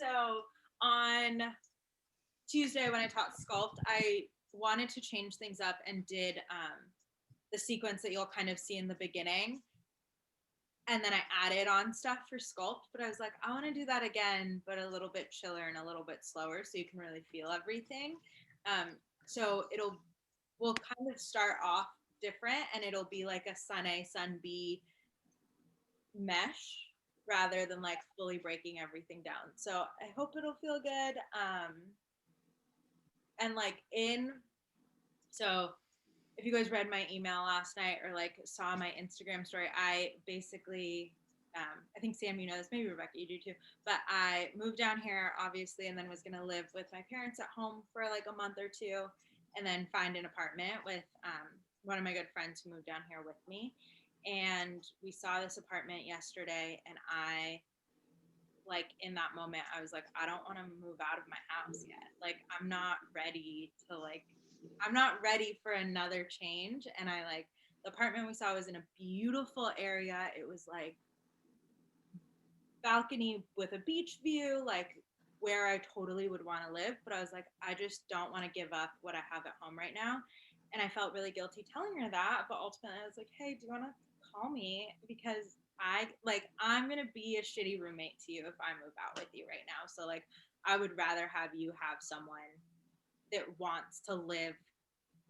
So on Tuesday when I taught Sculpt, I wanted to change things up and did the sequence that you'll kind of see in the beginning. And then I added on stuff for Sculpt, but I was like, I want to do that again, but a little bit chiller and a little bit slower so you can really feel everything. So we'll kind of start off different, and it'll be like a Sun A, Sun B mesh rather than like fully breaking everything down. So I hope it'll feel good. And like so if you guys read my email last night or like saw my Instagram story, I basically, I think Sam, you know this, maybe Rebecca, you do too, but I moved down here obviously and then was going to live with my parents at home for like a month or two and then find an apartment with one of my good friends who moved down here with me. And we saw this apartment yesterday and I, like in that moment, I was like, I don't want to move out of my house yet. Like, I'm not ready for another change. And the apartment we saw was in a beautiful area. It was like balcony with a beach view, like where I totally would want to live. But I was like, I just don't want to give up what I have at home right now. And I felt really guilty telling her that. But ultimately I was like, hey, do you want to call me? Because I'm going to be a shitty roommate to you if I move out with you right now. So like, I would rather have you have someone that wants to live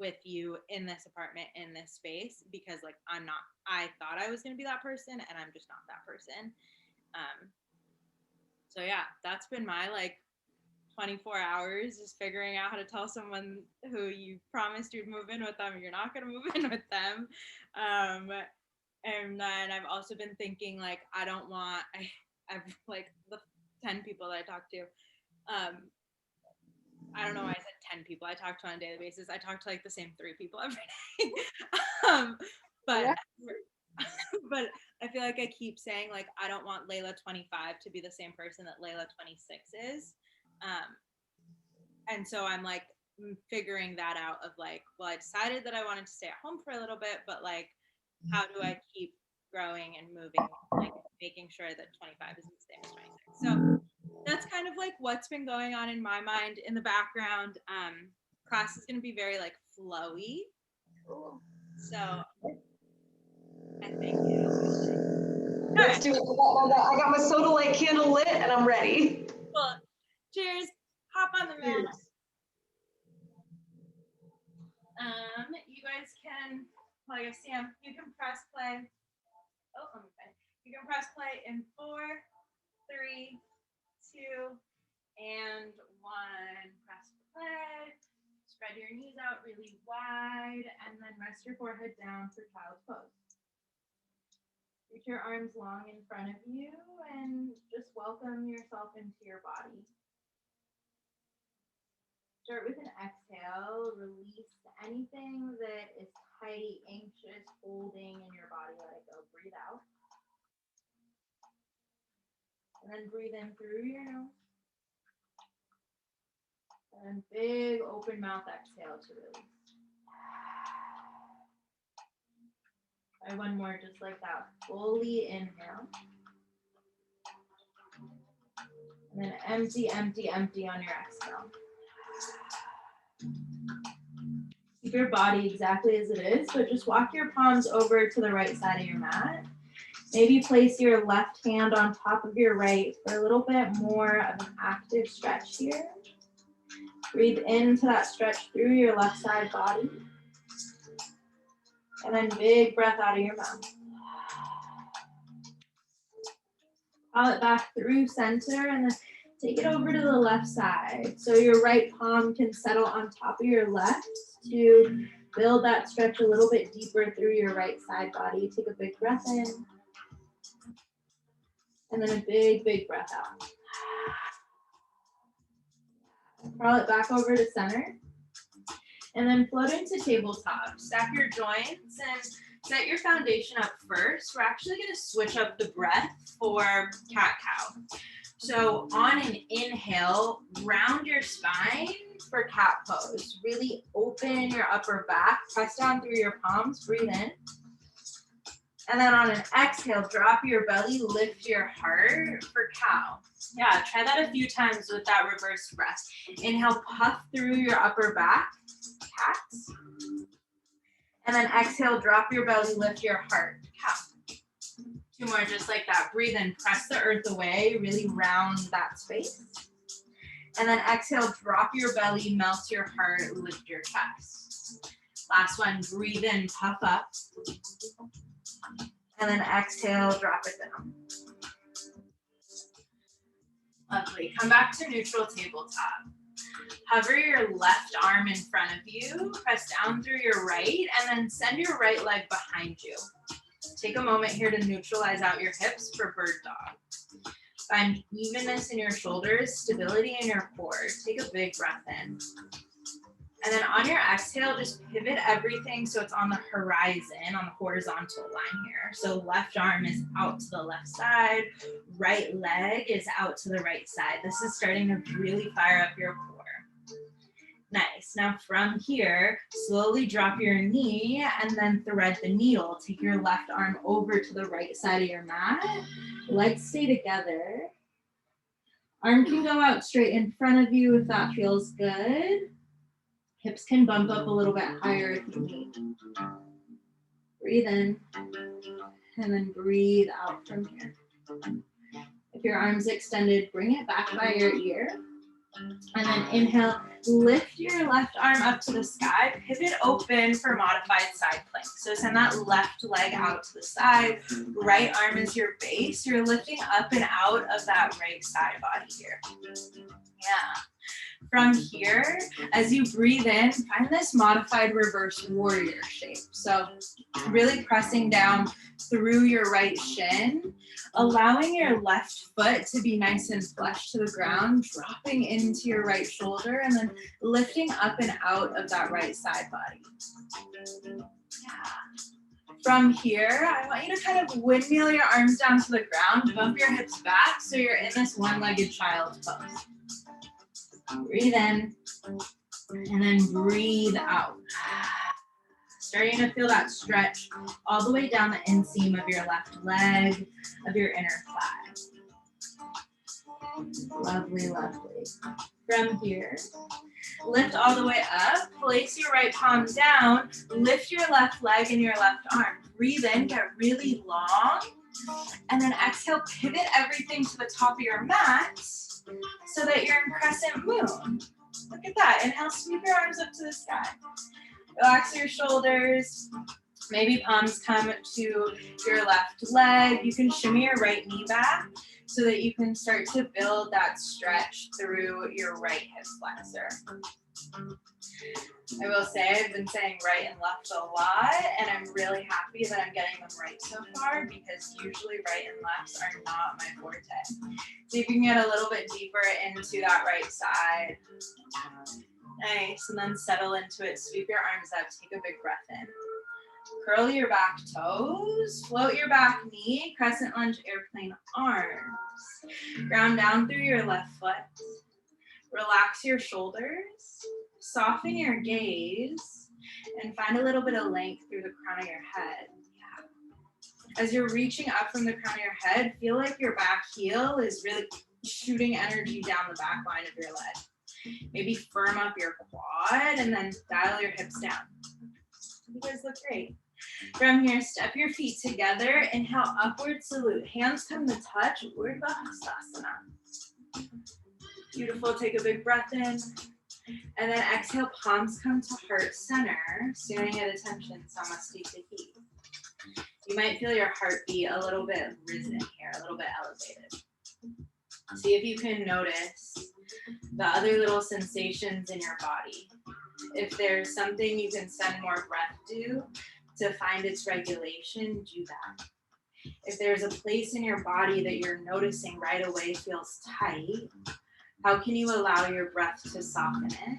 with you in this apartment, in this space, because like, I thought I was going to be that person and I'm just not that person. So yeah, that's been my like 24 hours just figuring out how to tell someone who you promised you'd move in with them, you're not going to move in with them. And then I've also been thinking like, I've like the 10 people that I talk to, I don't know why I said 10 people I talk to on a daily basis. I talk to like the same 3 people every day. But I feel like I keep saying like, I don't want Layla 25 to be the same person that Layla 26 is. And so I'm like figuring that out of like, well, I decided that I wanted to stay at home for a little bit, but like, how do I keep growing and moving, like making sure that 25 isn't the same as 26. So that's kind of like what's been going on in my mind in the background. Class is going to be very like flowy. So I think let's do it. I got my soda light candle lit and I'm ready. Well, cheers. Hop on the mat. You guys can, well, I guess Sam, you can press play. Oh, let me find. You can press play in 4, 3, 2, and 1. Press play. Spread your knees out really wide, and then rest your forehead down for child's pose. Reach your arms long in front of you, and just welcome yourself into your body. Start with an exhale. Release anything that is tight, anxious, holding in your body. Let it go. Breathe out. And then breathe in through your nose. And big open mouth exhale to release. Try one more just like that. Fully inhale. And then empty, empty, empty on your exhale. Keep your body exactly as it is, but just walk your palms over to the right side of your mat. Maybe place your left hand on top of your right for a little bit more of an active stretch here. Breathe into that stretch through your left side body. And then big breath out of your mouth. Call it back through center and then take it over to the left side. So your right palm can settle on top of your left to build that stretch a little bit deeper through your right side body. Take a big breath in. And then a big, big breath out. Crawl it back over to center. And then float into tabletop. Stack your joints and set your foundation up first. We're actually going to switch up the breath for cat-cow. So on an inhale, round your spine for cat pose. Really open your upper back. Press down through your palms. Breathe in. And then on an exhale, drop your belly, lift your heart for cow. Yeah, try that a few times with that reverse breath. Inhale, puff through your upper back, cat. And then exhale, drop your belly, lift your heart, cow. 2 more just like that. Breathe in, press the earth away, really round that space. And then exhale, drop your belly, melt your heart, lift your chest. Last one, breathe in, puff up. And then exhale, drop it down. Lovely. Come back to neutral tabletop. Hover your left arm in front of you, press down through your right, and then send your right leg behind you. Take a moment here to neutralize out your hips for bird dog. Find evenness in your shoulders, stability in your core. Take a big breath in. And then on your exhale, just pivot everything so it's on the horizon, on the horizontal line here. So left arm is out to the left side, right leg is out to the right side. This is starting to really fire up your core. Nice. Now from here, slowly drop your knee and then thread the needle. Take your left arm over to the right side of your mat. Legs stay together. Arm can go out straight in front of you if that feels good. Hips can bump up a little bit higher if you need. Breathe in and then breathe out from here. If your arm's extended, bring it back by your ear. And then inhale, lift your left arm up to the sky, pivot open for modified side plank. So send that left leg out to the side, right arm is your base. You're lifting up and out of that right side body here. Yeah. From here, as you breathe in, find this modified reverse warrior shape. So really pressing down through your right shin, allowing your left foot to be nice and flush to the ground, dropping into your right shoulder, and then lifting up and out of that right side body. Yeah. From here, I want you to kind of windmill your arms down to the ground, bump your hips back so you're in this one-legged child's pose. Breathe in, and then breathe out. Starting to feel that stretch all the way down the inseam of your left leg, of your inner thigh. Lovely, lovely. From here, lift all the way up, place your right palm down, lift your left leg and your left arm. Breathe in, get really long, and then exhale, pivot everything to the top of your mat so that you're in Crescent Moon. Look at that. Inhale, sweep your arms up to the sky. Relax your shoulders. Maybe palms come to your left leg. You can shimmy your right knee back so that you can start to build that stretch through your right hip flexor. I will say I've been saying right and left a lot, and I'm really happy that I'm getting them right so far because usually right and lefts are not my forte. So you can get a little bit deeper into that right side. Nice, and then settle into it. Sweep your arms up, take a big breath in. Curl your back toes, float your back knee, crescent lunge airplane arms. Ground down through your left foot. Relax your shoulders, soften your gaze, and find a little bit of length through the crown of your head. Yeah. As you're reaching up from the crown of your head, feel like your back heel is really shooting energy down the back line of your leg. Maybe firm up your quad and then dial your hips down. You guys look great. From here, step your feet together. Inhale, upward salute. Hands come to touch, Urdhva Hastasana. Beautiful, take a big breath in. And then exhale, palms come to heart center. Staring at attention, Samasthiti Heat. You might feel your heartbeat a little bit risen here, a little bit elevated. See if you can notice the other little sensations in your body. If there's something you can send more breath to find its regulation, do that. If there's a place in your body that you're noticing right away feels tight, how can you allow your breath to soften it?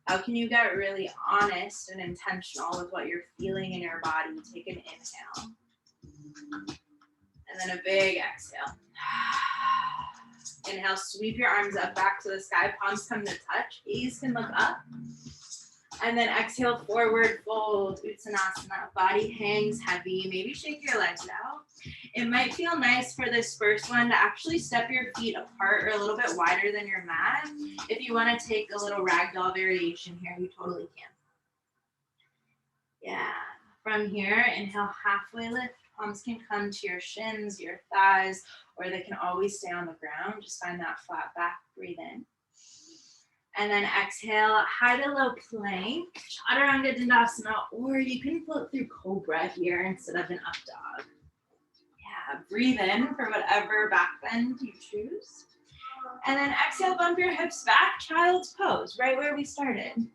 How can you get really honest and intentional with what you're feeling in your body? Take an inhale. And then a big exhale. Inhale, sweep your arms up back to the sky. Palms come to touch. Gaze can look up. And then exhale, forward fold, Uttanasana. Body hangs heavy. Maybe shake your legs out. It might feel nice for this first one to actually step your feet apart or a little bit wider than your mat. If you want to take a little ragdoll variation here, you totally can. Yeah. From here, inhale, halfway lift. Palms can come to your shins, your thighs, or they can always stay on the ground. Just find that flat back. Breathe in. And then exhale, high to low plank, Chaturanga Dandasana, or you can float through Cobra here instead of an up dog. Yeah, breathe in for whatever back bend you choose. And then exhale, bump your hips back, child's pose, right where we started.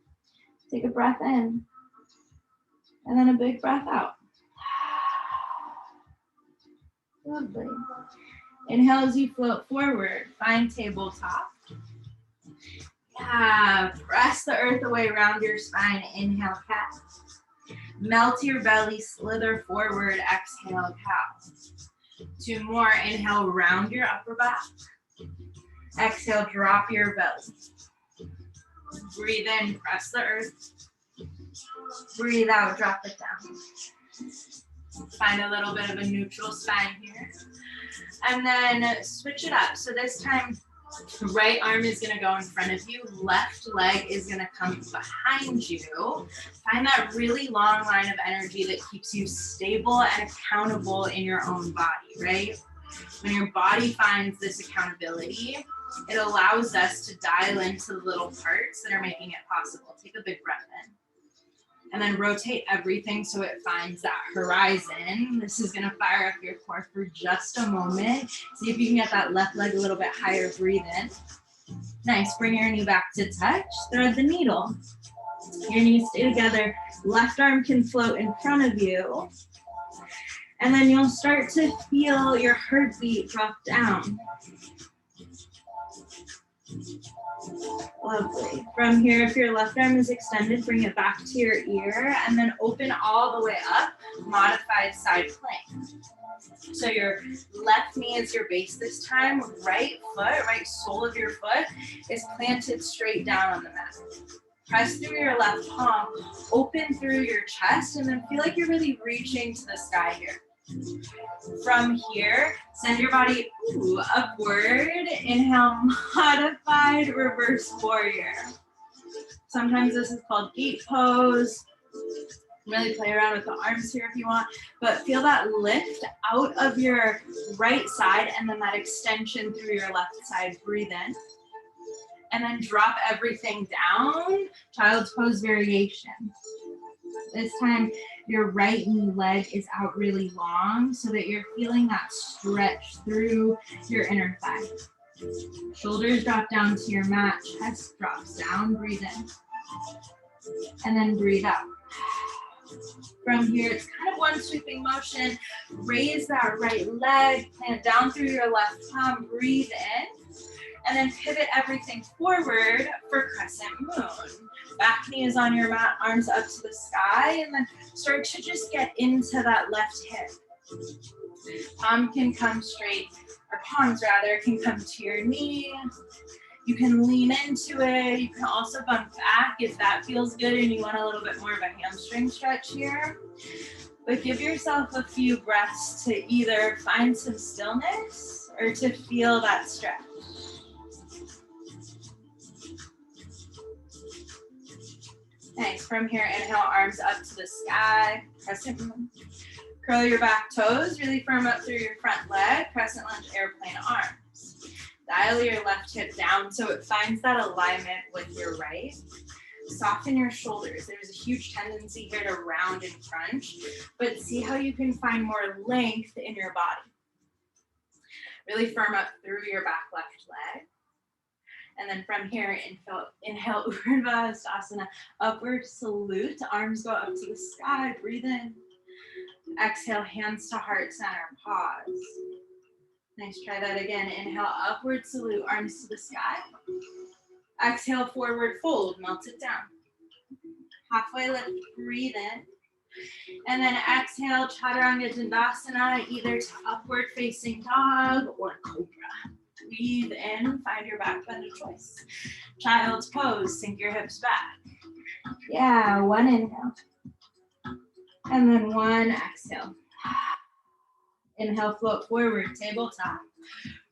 Take a breath in, and then a big breath out. Lovely. Inhale as you float forward, find tabletop. Yeah, press the earth away around your spine. Inhale, cat. Melt your belly, slither forward. Exhale, cow. 2 more. Inhale, round your upper back. Exhale, drop your belly. Breathe in, press the earth. Breathe out, drop it down. Find a little bit of a neutral spine here. And then switch it up. So this time, right arm is going to go in front of you. Left leg is going to come behind you. Find that really long line of energy that keeps you stable and accountable in your own body, right? When your body finds this accountability, it allows us to dial into the little parts that are making it possible. Take a big breath in. And then rotate everything so it finds that horizon. This is gonna fire up your core for just a moment. See if you can get that left leg a little bit higher, breathe in. Nice, bring your knee back to touch, thread the needle. Your knees stay together, left arm can float in front of you. And then you'll start to feel your heartbeat drop down. Lovely. From here, if your left arm is extended, bring it back to your ear and then open all the way up, modified side plank. So your left knee is your base this time, right foot, right sole of your foot is planted straight down on the mat. Press through your left palm, open through your chest, and then feel like you're really reaching to the sky here. From here, send your body upward. Inhale, modified reverse warrior. Sometimes this is called gate pose. Really play around with the arms here if you want, but feel that lift out of your right side and then that extension through your left side. Breathe in. And then drop everything down. Child's pose variation. This time, your right knee leg is out really long so that you're feeling that stretch through your inner thigh. Shoulders drop down to your mat, chest drops down, breathe in. And then breathe out. From here, it's kind of one sweeping motion. Raise that right leg, plant down through your left palm, breathe in. And then pivot everything forward for Crescent Moon. Back knee is on your mat, arms up to the sky, and then start to just get into that left hip. Palm can come straight, or palms rather, can come to your knee. You can lean into it. You can also bump back if that feels good and you want a little bit more of a hamstring stretch here. But give yourself a few breaths to either find some stillness or to feel that stretch. Nice. From here, inhale, arms up to the sky. Crescent Moon. Curl your back toes, really firm up through your front leg. Crescent Lunge, airplane arms. Dial your left hip down so it finds that alignment with your right. Soften your shoulders. There's a huge tendency here to round and crunch, but see how you can find more length in your body. Really firm up through your back left leg. And then from here, inhale Urdhva Hastasana, upward salute. Arms go up to the sky, breathe in. Exhale, hands to heart center, pause. Nice, try that again. Inhale, upward salute, arms to the sky. Exhale, forward fold, melt it down. Halfway lift, breathe in. And then exhale, Chaturanga Dandasana, either to upward facing dog or cobra. Breathe in, find your back bend of choice. Child's pose, sink your hips back. Yeah, one inhale. And then one exhale. Inhale, float forward, tabletop.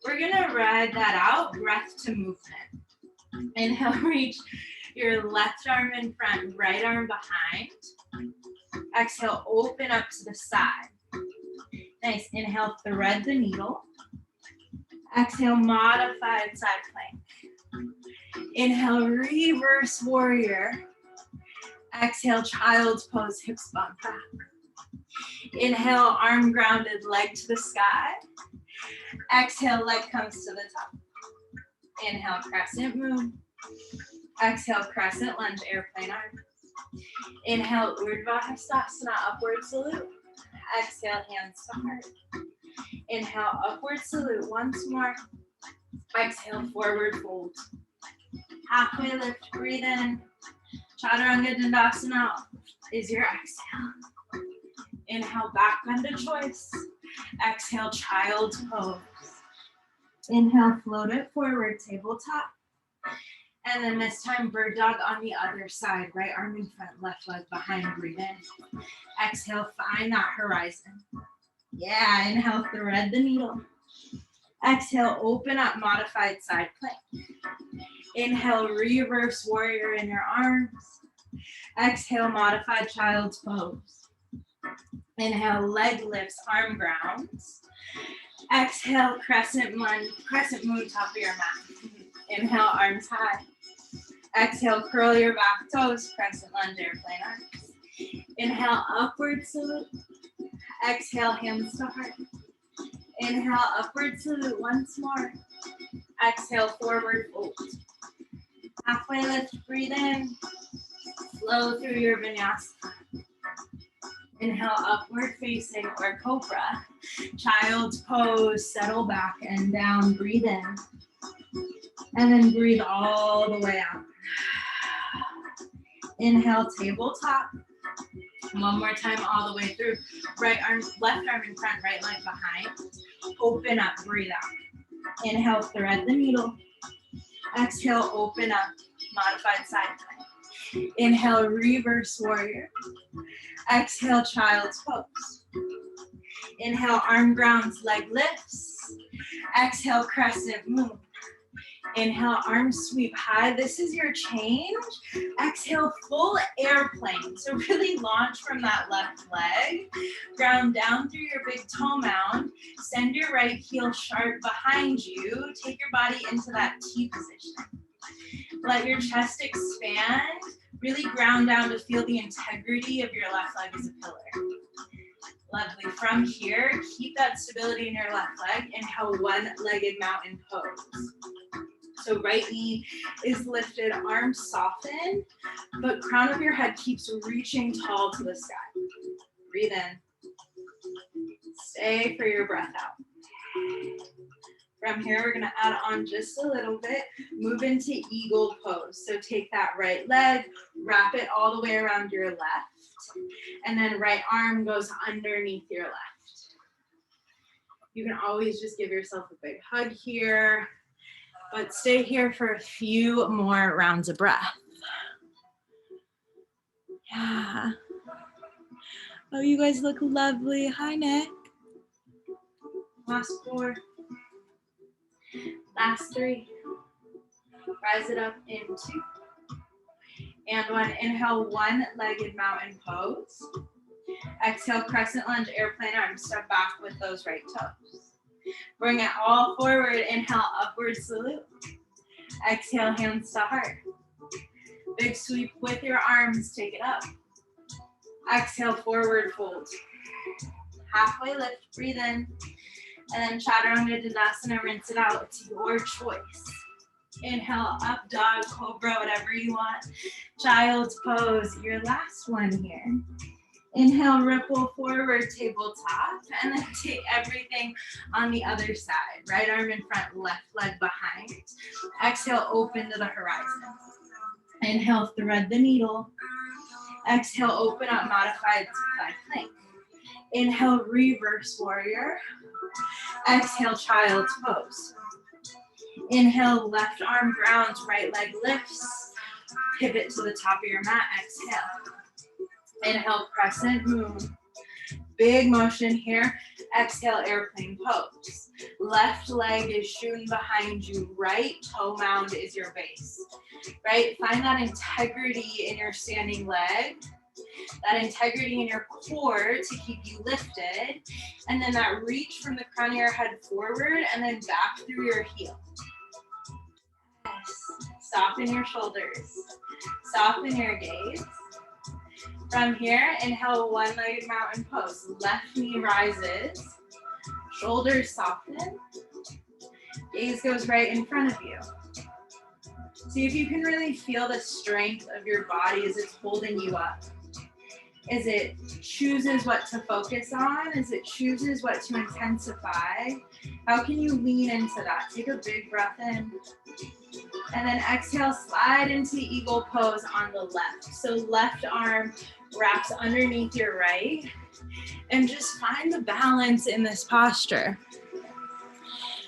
We're gonna ride that out, breath to movement. Inhale, reach your left arm in front, right arm behind. Exhale, open up to the side. Nice, inhale, thread the needle. Exhale, modified side plank. Inhale, reverse warrior. Exhale, child's pose, hips bump back. Inhale, arm grounded, leg to the sky. Exhale, leg comes to the top. Inhale, crescent moon. Exhale, crescent lunge, airplane arm. Inhale, Urdhva Hastasana, upward salute. Exhale, hands to heart. Inhale, upward salute once more. Exhale, forward fold. Halfway lift, breathe in. Chaturanga Dandasana is your exhale. Inhale, back bend to choice. Exhale, child's pose. Inhale, float it forward, tabletop. And then this time, bird dog on the other side. Right arm in front, left leg behind, breathe in. Exhale, find that horizon. Yeah, inhale, thread the needle. Exhale, open up, modified side plank. Inhale, reverse warrior in your arms. Exhale, modified child's pose. Inhale, leg lifts, arm grounds. Exhale, crescent moon, top of your mat. Inhale, arms high. Exhale, curl your back toes, crescent lunge, airplane arms. Inhale, upward salute. Exhale, hands to heart. Inhale, upward salute once more. Exhale, forward fold. Halfway lift, breathe in. Flow through your vinyasa. Inhale, upward facing or cobra. Child's pose, settle back and down, breathe in. And then breathe all the way out. Inhale, tabletop. One more time, all the way through. Right arm, left arm in front, right leg behind. Open up, breathe out. Inhale, thread the needle. Exhale, open up, modified side plank. Inhale, reverse warrior. Exhale, child's pose. Inhale, arm grounds, leg lifts. Exhale, crescent moon. Inhale, arms sweep high. This is your change. Exhale, full airplane. So really launch from that left leg. Ground down through your big toe mound. Send your right heel sharp behind you. Take your body into that T position. Let your chest expand. Really ground down to feel the integrity of your left leg as a pillar. Lovely. From here, keep that stability in your left leg. Inhale, one-legged mountain pose. So right knee is lifted, arms soften, but crown of your head keeps reaching tall to the sky. Breathe in. Stay for your breath out. From here, we're gonna add on just a little bit, move into eagle pose. So take that right leg, wrap it all the way around your left, and then right arm goes underneath your left. You can always just give yourself a big hug here, but stay here for a few more rounds of breath. Yeah. Oh, you guys look lovely. Hi, Nick. Last 4. Last 3. Rise it up in 2. And 1. Inhale, one-legged mountain pose. Exhale, crescent lunge, airplane arms. Step back with those right toes. Bring it all forward. Inhale, upward salute. Exhale, hands to heart. Big sweep with your arms. Take it up. Exhale, forward fold. Halfway lift, breathe in. And then Chaturanga Dandasana, rinse it out. It's your choice. Inhale, up dog, cobra, whatever you want. Child's pose, your last one here. Inhale, ripple forward, tabletop, and then take everything on the other side. Right arm in front, left leg behind. Exhale, open to the horizon. Inhale, thread the needle. Exhale, open up, modified side plank. Inhale, reverse warrior. Exhale, child's pose. Inhale, left arm grounds, right leg lifts. Pivot to the top of your mat, exhale. Inhale, Crescent Moon. Big motion here. Exhale, airplane pose. Left leg is shooting behind you. Right toe mound is your base. Right? Find that integrity in your standing leg. That integrity in your core to keep you lifted. And then that reach from the crown of your head forward and then back through your heel. Yes. Soften your shoulders. Soften your gaze. From here, inhale, one-legged mountain pose. Left knee rises. Shoulders soften. Gaze goes right in front of you. See if you can really feel the strength of your body as it's holding you up. As it chooses what to focus on, as it chooses what to intensify. How can you lean into that? Take a big breath in. And then exhale, slide into eagle pose on the left. So left arm wraps underneath your right. And just find the balance in this posture.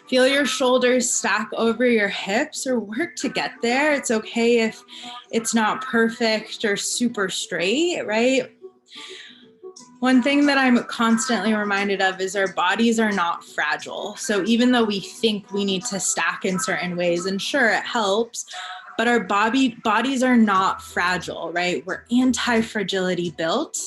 Feel your shoulders stack over your hips or work to get there. It's okay if it's not perfect or super straight, right? One thing that I'm constantly reminded of is our bodies are not fragile. So even though we think we need to stack in certain ways, and sure, it helps, but our bodies are not fragile, right? We're anti-fragility built.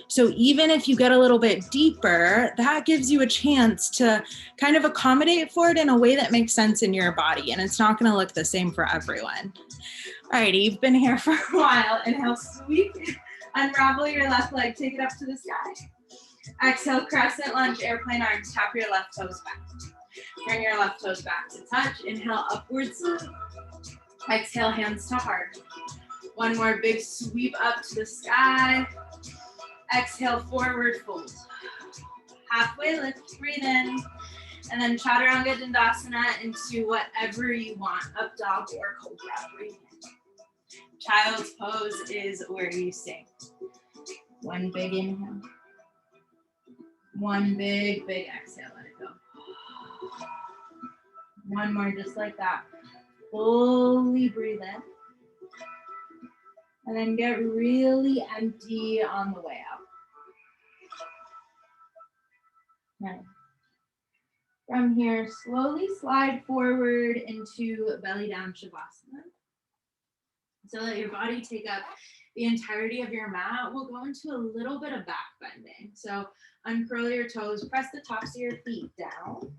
So even if you get a little bit deeper, that gives you a chance to kind of accommodate for it in a way that makes sense in your body. And it's not going to look the same for everyone. Alrighty, you've been here for a while. Inhale, sweep. Unravel your left leg, take it up to the sky. Exhale, Crescent Lunge, airplane arms, tap your left toes back. Bring your left toes back to touch. Inhale, upwards. Exhale, hands to heart. One more big sweep up to the sky. Exhale, forward fold. Halfway lift, breathe in. And then Chaturanga Dandasana into whatever you want, up dog or cobra, breathe in. Child's pose is where you sink. One big inhale. One big exhale, let it go. One more just like that. Fully breathe in. And then get really empty on the way out. Nice. From here, slowly slide forward into belly down Shavasana. So that your body take up the entirety of your mat. We'll go into a little bit of back bending. So uncurl your toes, press the tops of your feet down.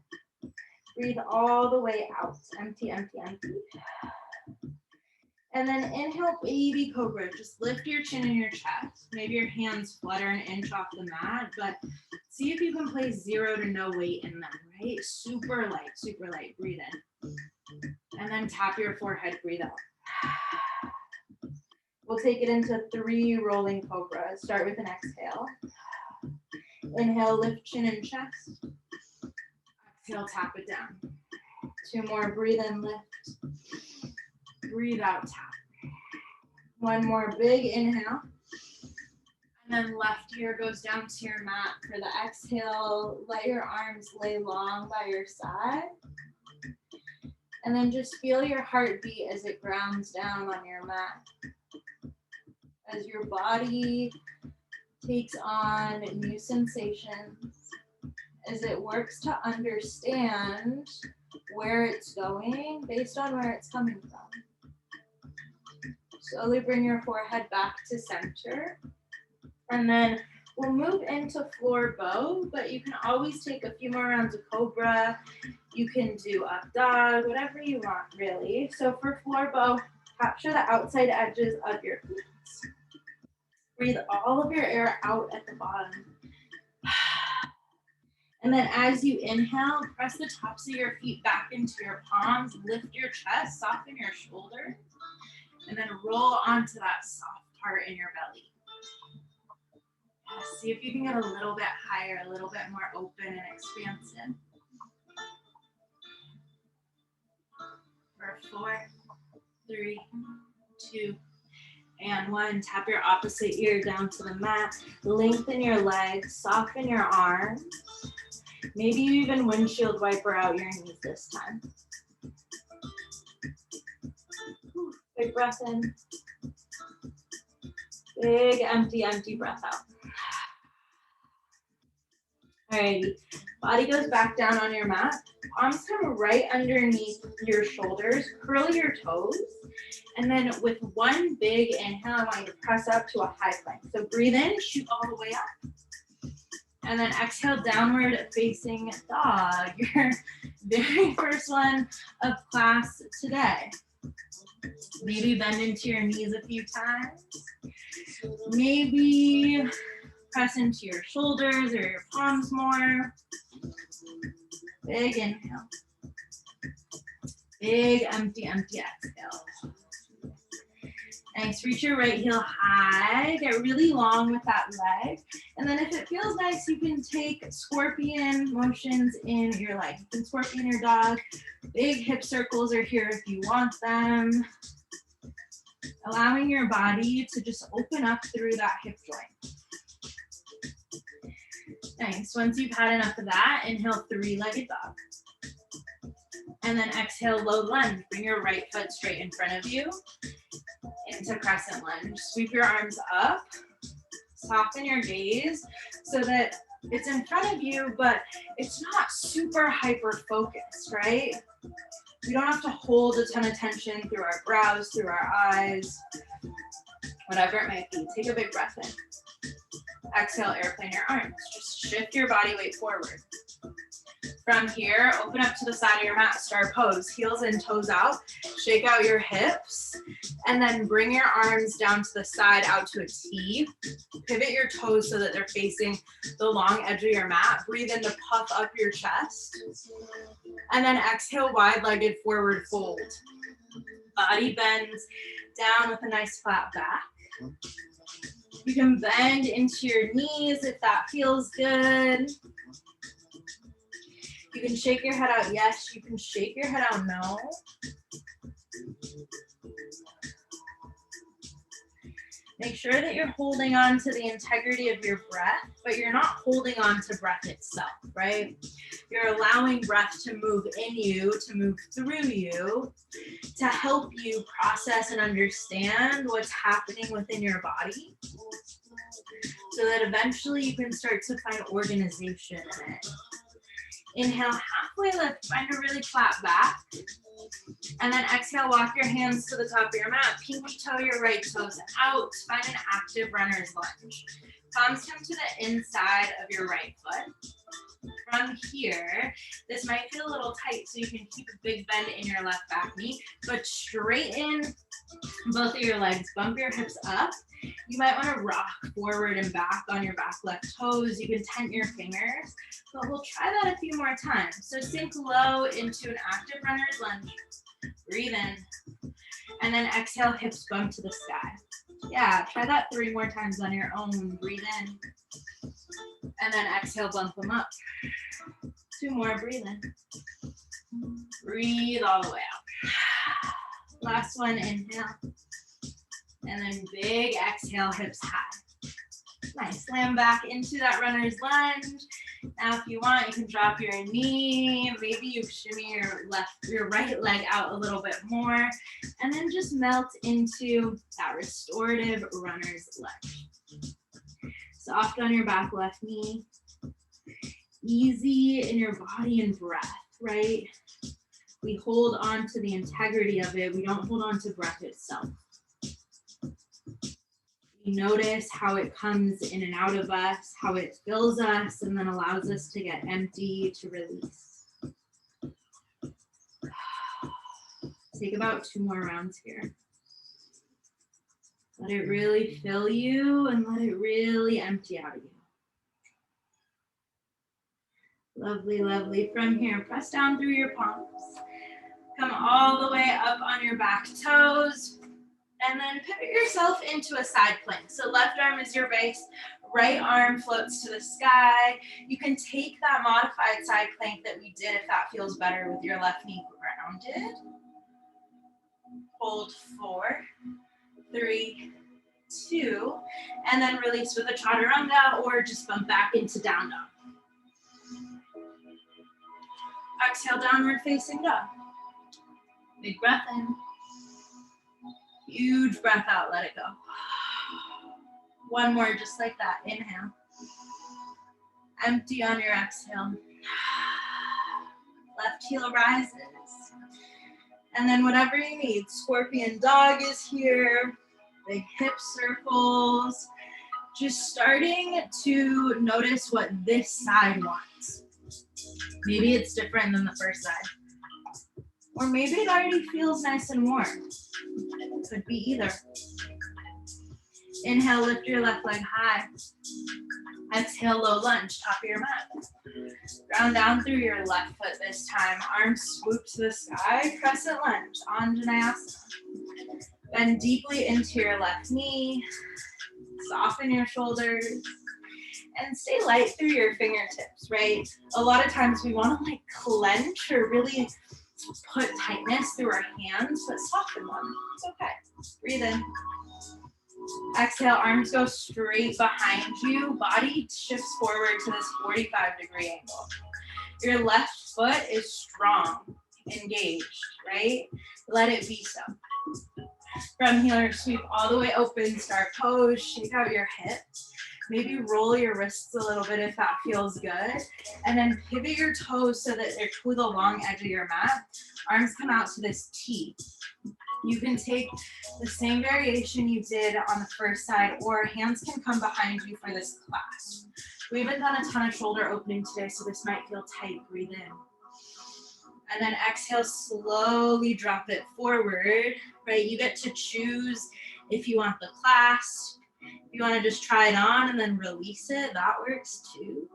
Breathe all the way out. Empty, empty, empty. And then inhale, baby cobra. Just lift your chin and your chest. Maybe your hands flutter an inch off the mat, but see if you can place 0 to no weight in them, right? Super light. Breathe in. And then tap your forehead, breathe out. We'll take it into 3 rolling cobras. Start with an exhale. Inhale, lift chin and chest. Exhale, tap it down. 2 more, breathe in, lift. Breathe out, tap. 1 more big inhale. And then left ear goes down to your mat for the exhale. Let your arms lay long by your side. And then just feel your heartbeat as it grounds down on your mat. As your body takes on new sensations, as it works to understand where it's going based on where it's coming from. Slowly bring your forehead back to center. And then we'll move into floor bow, but you can always take a few more rounds of cobra. You can do up dog, whatever you want, really. So for floor bow, capture the outside edges of your feet. Breathe all of your air out at the bottom. And then as you inhale, press the tops of your feet back into your palms, lift your chest, soften your shoulders, and then roll onto that soft part in your belly. See if you can get a little bit higher, a little bit more open and expansive. For 4, 3, 2, and 1. Tap your opposite ear down to the mat. Lengthen your legs, soften your arms. Maybe you even windshield wiper out your knees this time. Big breath in. Big, empty, empty breath out. Alrighty, body goes back down on your mat. Palms come right underneath your shoulders. Curl your toes. And then with one big inhale, I want you to press up to a high plank. So breathe in, shoot all the way up. And then exhale, downward facing dog. Your very first one of class today. Maybe bend into your knees a few times. Maybe press into your shoulders or your palms more. Big inhale. Big, empty, empty exhale. Nice, reach your right heel high, get really long with that leg. And then if it feels nice, you can take scorpion motions in your leg. You can scorpion your dog. Big hip circles are here if you want them. Allowing your body to just open up through that hip joint. Nice, once you've had enough of that, inhale, three-legged dog. And then exhale, low lunge. Bring your right foot straight in front of you into crescent lunge. Sweep your arms up, soften your gaze so that it's in front of you, but it's not super hyper-focused, right? We don't have to hold a ton of tension through our brows, through our eyes, whatever it might be. Take a big breath in. Exhale, airplane your arms. Just shift your body weight forward. From here, open up to the side of your mat, star pose, heels and toes out, shake out your hips, and then bring your arms down to the side out to a T. Pivot your toes so that they're facing the long edge of your mat. Breathe in to puff up your chest. And then exhale, wide-legged forward fold. Body bends down with a nice flat back. You can bend into your knees if that feels good. You can shake your head out, yes. You can shake your head out, no. Make sure that you're holding on to the integrity of your breath, but you're not holding on to breath itself, right? You're allowing breath to move in you, to move through you, to help you process and understand what's happening within your body, so that eventually you can start to find organization in it. Inhale, halfway lift, find a really flat back. And then exhale, walk your hands to the top of your mat. Pinky toe your right toes out. Find an active runner's lunge. Palms come to the inside of your right foot. From here, this might feel a little tight, so you can keep a big bend in your left back knee, but straighten both of your legs. Bump your hips up. You might want to rock forward and back on your back left toes. You can tent your fingers, but we'll try that a few more times. So sink low into an active runner's lunge. Breathe in. And then exhale, hips bump to the sky. Yeah, try that 3 more times on your own. Breathe in. And then exhale, bump them up. 2 more, breathe in. Breathe all the way out. Last one, inhale. And then big exhale, hips high. Nice, slam back into that runner's lunge. Now if you want, you can drop your knee. Maybe you shimmy your right leg out a little bit more. And then just melt into that restorative runner's lunge. Soft on your back left knee. Easy in your body and breath, right? We hold on to the integrity of it. We don't hold on to breath itself. We notice how it comes in and out of us, how it fills us, and then allows us to get empty, to release. Take about 2 more rounds here. Let it really fill you and let it really empty out of you. Lovely, lovely. From here, press down through your palms. Come all the way up on your back toes. And then pivot yourself into a side plank. So left arm is your base, right arm floats to the sky. You can take that modified side plank that we did if that feels better with your left knee grounded. Hold 4, 3, 2, and then release with a chaturanga or just bump back into down dog. Exhale, downward facing dog. Big breath in. Huge breath out, let it go. One more, just like that. Inhale. Empty on your exhale. Left heel rises. And then whatever you need. Scorpion dog is here. Big hip circles. Just starting to notice what this side wants. Maybe it's different than the first side. Or maybe it already feels nice and warm. Could be either. Inhale, lift your left leg high. Exhale, low lunge, top of your mat. Ground down through your left foot this time. Arms swoop to the sky. Crescent lunge, Vinyasa. Bend deeply into your left knee. Soften your shoulders. And stay light through your fingertips, right? A lot of times we want to like clench or really put tightness through our hands, but soften them. It's okay. Breathe in. Exhale, arms go straight behind you. Body shifts forward to this 45-degree angle. Your left foot is strong, engaged, right? Let it be so. From here, sweep all the way open, start pose, shake out your hips. Maybe roll your wrists a little bit if that feels good. And then pivot your toes so that they're to the long edge of your mat. Arms come out to this T. You can take the same variation you did on the first side, or hands can come behind you for this class. We haven't done a ton of shoulder opening today, so this might feel tight. Breathe in. And then exhale, slowly drop it forward, right? You get to choose if you want the clasp. If you want to just try it on and then release it, that works too.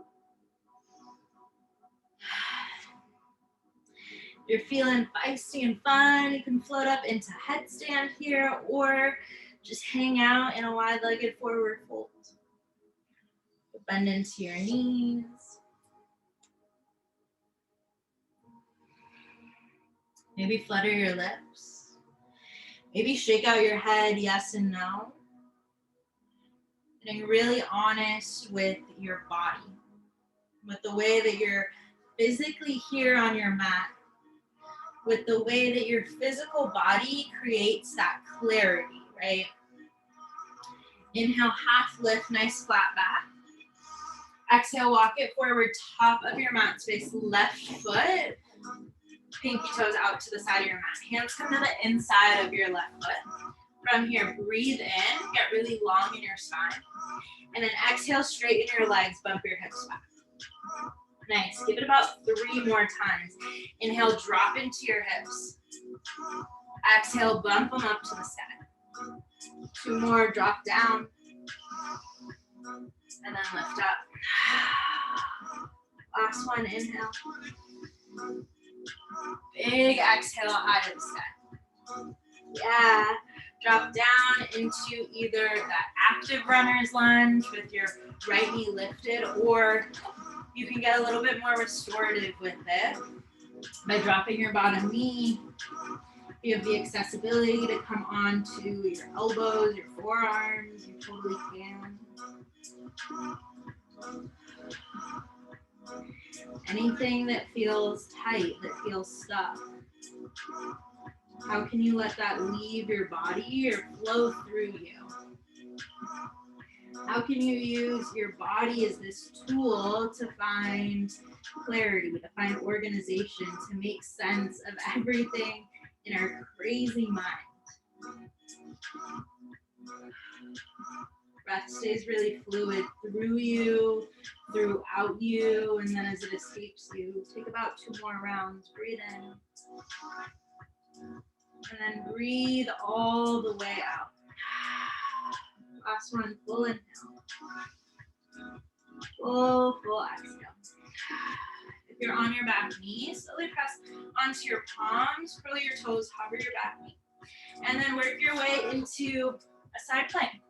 You're feeling feisty and fun, you can float up into headstand here or just hang out in a wide-legged forward fold. Bend into your knees. Maybe flutter your lips. Maybe shake out your head, yes and no. Getting really honest with your body, with the way that you're physically here on your mat, with the way that your physical body creates that clarity, right? Inhale, half lift, nice flat back. Exhale, walk it forward, top of your mat space, left foot, pinky toes out to the side of your mat. Hands come to the inside of your left foot. From here, breathe in, get really long in your spine. And then exhale, straighten your legs, bump your hips back. Nice, give it about 3 more times. Inhale, drop into your hips. Exhale, bump them up to the sky. 2 more, drop down. And then lift up. Last one, inhale. Big exhale, eye to the sky. Yeah. Drop down into either that active runner's lunge with your right knee lifted, or you can get a little bit more restorative with it by dropping your bottom knee. You have the accessibility to come onto your elbows, your forearms, you totally can. Anything that feels tight, that feels stuck. How can you let that leave your body or flow through you? How can you use your body as this tool to find clarity, to find organization, to make sense of everything in our crazy mind? Breath stays really fluid through you, throughout you, and then as it escapes you, take about 2 more rounds. Breathe in. And then breathe all the way out. Last one, full inhale. Full exhale. If you're on your back knee, slowly press onto your palms, curl your toes, hover your back knee. And then work your way into a side plank.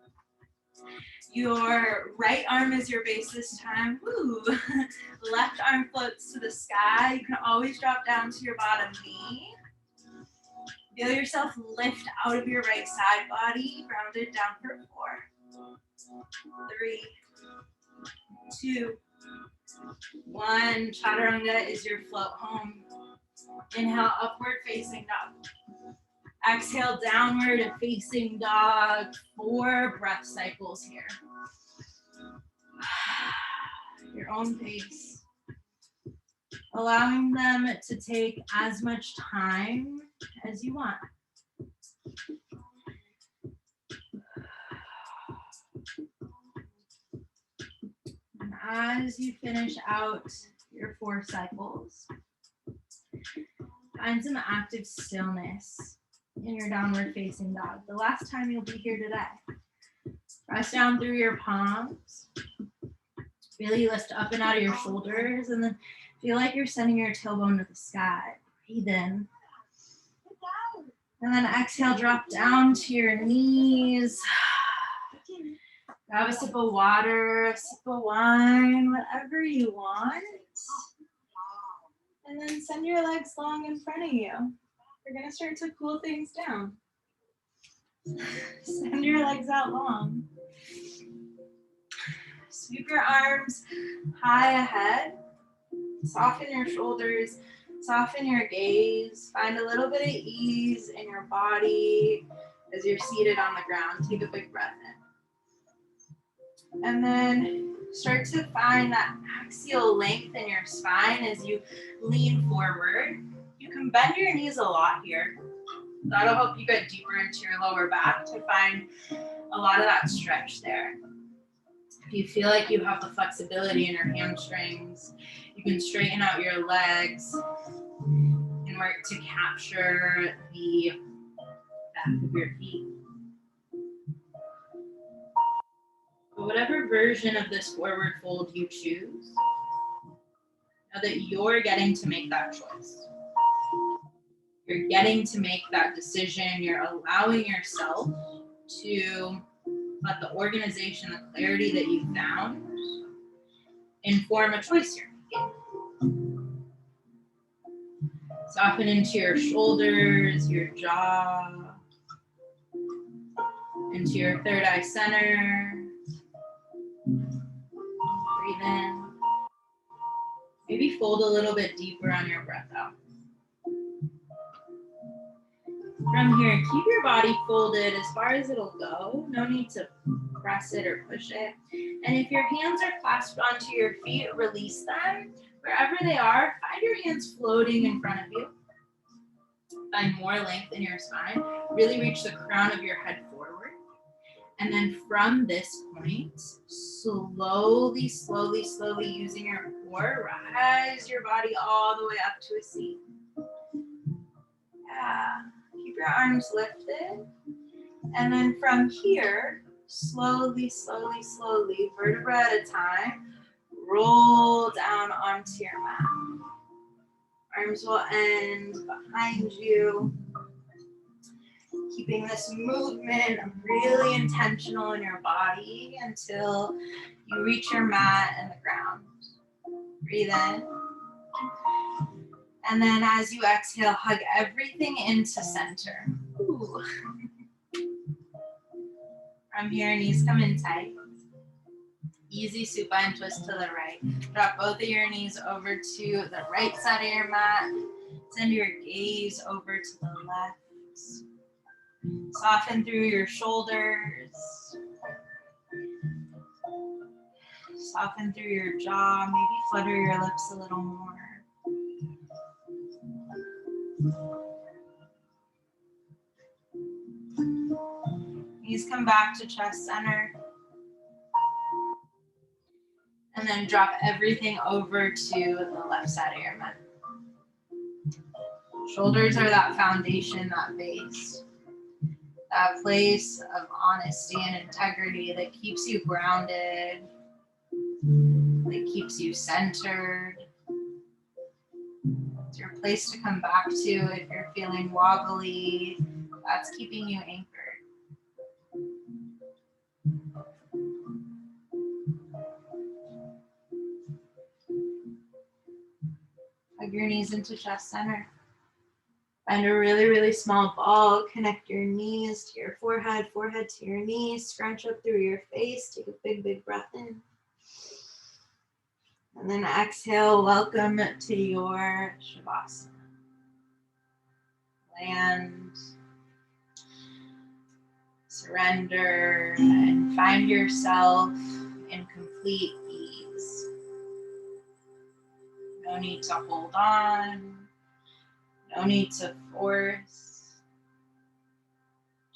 Your right arm is your base this time. Woo. Left arm floats to the sky. You can always drop down to your bottom knee. Feel yourself lift out of your right side body, grounded down for 4, 3, 2, 1. Chaturanga is your float home. Inhale, upward facing dog. Exhale, downward facing dog. 4 breath cycles here. Your own pace. Allowing them to take as much time as you want. And as you finish out your 4 cycles, find some active stillness in your downward facing dog. The last time you'll be here today. Press down through your palms. Really lift up and out of your shoulders, and then feel like you're sending your tailbone to the sky. Breathe in. And then exhale, drop down to your knees. Grab a sip of water, a sip of wine, whatever you want. And then send your legs long in front of you. We're going to start to cool things down. Send your legs out long. Sweep your arms high ahead. Soften your shoulders. Soften your gaze. Find a little bit of ease in your body as you're seated on the ground. Take a big breath in. And then start to find that axial length in your spine as you lean forward. You can bend your knees a lot here. That'll help you get deeper into your lower back to find a lot of that stretch there. If you feel like you have the flexibility in your hamstrings, you can straighten out your legs and work to capture the back of your feet. But whatever version of this forward fold you choose, know that you're getting to make that choice. You're getting to make that decision. You're allowing yourself to let the organization, the clarity that you found, inform a choice you're making. Soften into your shoulders, your jaw, into your third eye center. Breathe in. Maybe fold a little bit deeper on your breath out. From here, keep your body folded as far as it'll go. No need to press it or push it. And if your hands are clasped onto your feet, release them. Wherever they are, find your hands floating in front of you. Find more length in your spine. Really reach the crown of your head forward. And then from this point, slowly, slowly, slowly using your core, rise your body all the way up to a seat. Yeah. Keep your arms lifted. And then from here, slowly, slowly, slowly, vertebra at a time, roll down onto your mat. Arms will end behind you. Keeping this movement really intentional in your body until you reach your mat and the ground. Breathe in. And then as you exhale, hug everything into center. Ooh. From here, knees come in tight. Easy supine twist to the right. Drop both of your knees over to the right side of your mat. Send your gaze over to the left. Soften through your shoulders. Soften through your jaw. Maybe flutter your lips a little more. Knees come back to chest center. And then drop everything over to the left side of your mat. Shoulders are that foundation, that base. That place of honesty and integrity that keeps you grounded, that keeps you centered. It's your place to come back to if you're feeling wobbly. That's keeping you anchored. Hug your knees into chest center. Find a really, really small ball. Connect your knees to your forehead, forehead to your knees. Scrunch up through your face. Take a big, big breath in. And then exhale, welcome to your Shavasana. Land, surrender, and find yourself in complete complete ease. No need to hold on. No need to force.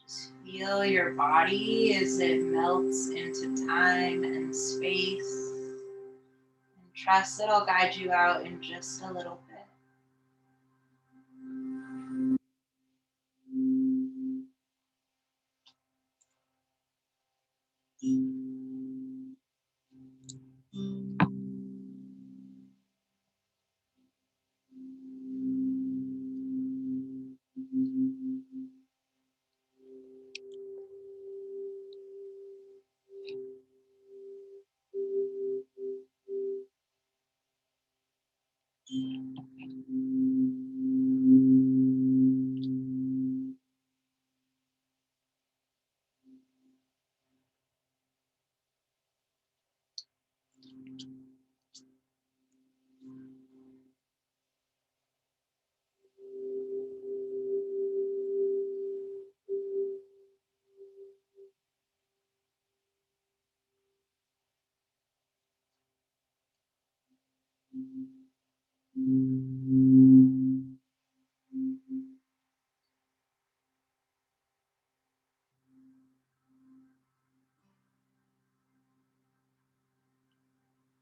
Just feel your body as it melts into time and space. And trust it'll guide you out in just a little bit.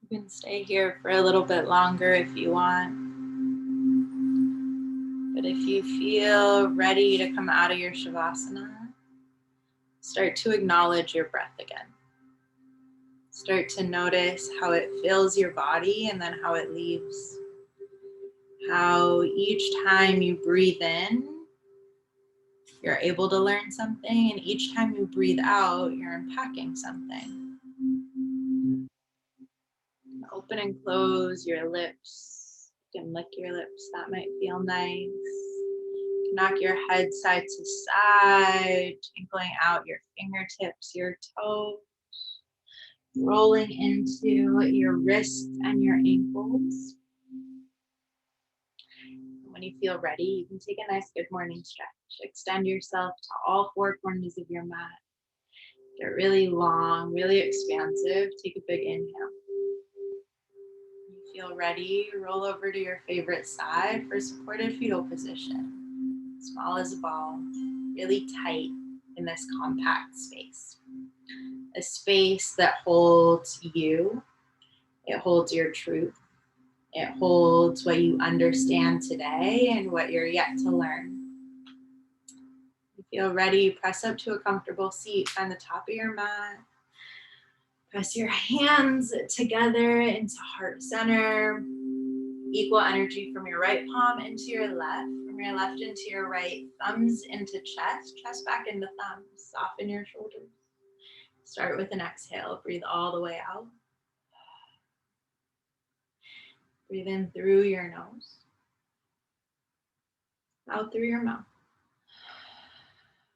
You can stay here for a little bit longer if you want. But if you feel ready to come out of your Shavasana, start to acknowledge your breath again. Start to notice how it fills your body and then how it leaves. How each time you breathe in, you're able to learn something, and each time you breathe out, you're unpacking something. Open and close your lips. You can lick your lips, that might feel nice. Knock your head side to side, twinkling out your fingertips, your toes, rolling into your wrists and your ankles. When you feel ready, you can take a nice good morning stretch. Extend yourself to all four corners of your mat. Get really long, really expansive. Take a big inhale. When you feel ready, roll over to your favorite side for supported fetal position. Small as a ball, really tight in this compact space. A space that holds you. It holds your truth. It holds what you understand today and what you're yet to learn. If you feel ready, press up to a comfortable seat, find the top of your mat. Press your hands together into heart center. Equal energy from your right palm into your left, from your left into your right, thumbs into chest back into thumbs. Soften your shoulders. Start with an exhale. Breathe all the way out. Breathe in through your nose. Out through your mouth.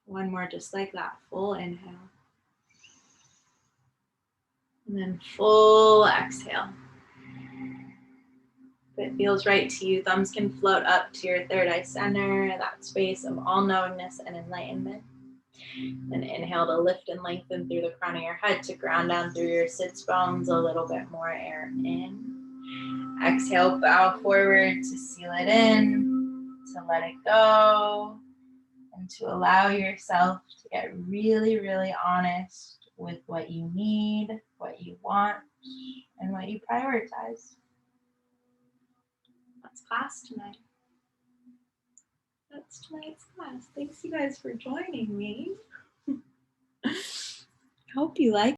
One more just like that. Full inhale. And then full exhale. If it feels right to you, thumbs can float up to your third eye center, that space of all-knowingness and enlightenment. Then inhale to lift and lengthen through the crown of your head to ground down through your sits bones. A little bit more air in. Exhale, bow forward to seal it in, to let it go, and to allow yourself to get really, really honest with what you need, what you want, and what you prioritize. That's class tonight. That's tonight's class. Thanks you guys for joining me. Hope you like